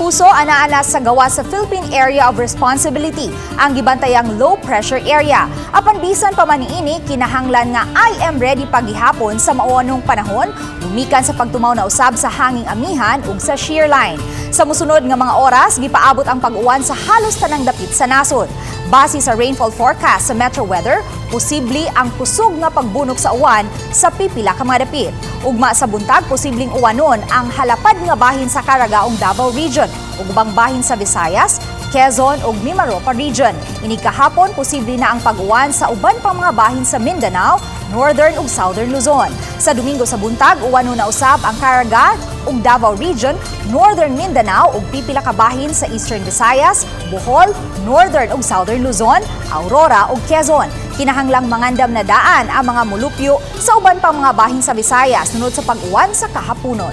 Puso anaa sa gawa sa Philippine Area of Responsibility ang gibantayang low pressure area. Apan bisan pa man niini kinahanglan nga I am ready paghihapon sa mauanong panahon, gumikan sa pagtumaw na usab sa hanging amihan ug sa shear line. Sa mosunod nga mga oras gipaabot ang pag-uwan sa halos tanang dapit sa nasod. Base sa rainfall forecast sa Metro Weather, posible ang kusog nga pagbunok sa uwan sa pipila ka mga dapit. Ugma sa buntag, posibleng uwanon ang halapad nga bahin sa Caragaong Davao Region ug ubang bahin sa Visayas, Quezon ug Mimaropa Region. Ini kahapon, posible na ang pag-uwan sa uban pang mga bahin sa Mindanao, Northern ug Southern Luzon. Sa Domingo sa buntag, uwanon na usab ang Caraga ug Davao Region, Northern Mindanao ug pipila ka bahin sa Eastern Visayas, Bohol, Northern ug Southern Luzon, Aurora ug Quezon. Kinahanglang mangandam na daan ang mga mulupyo sa uban pang mga bahin sa Visayas sunod sa pag-uwan sa kahaponon.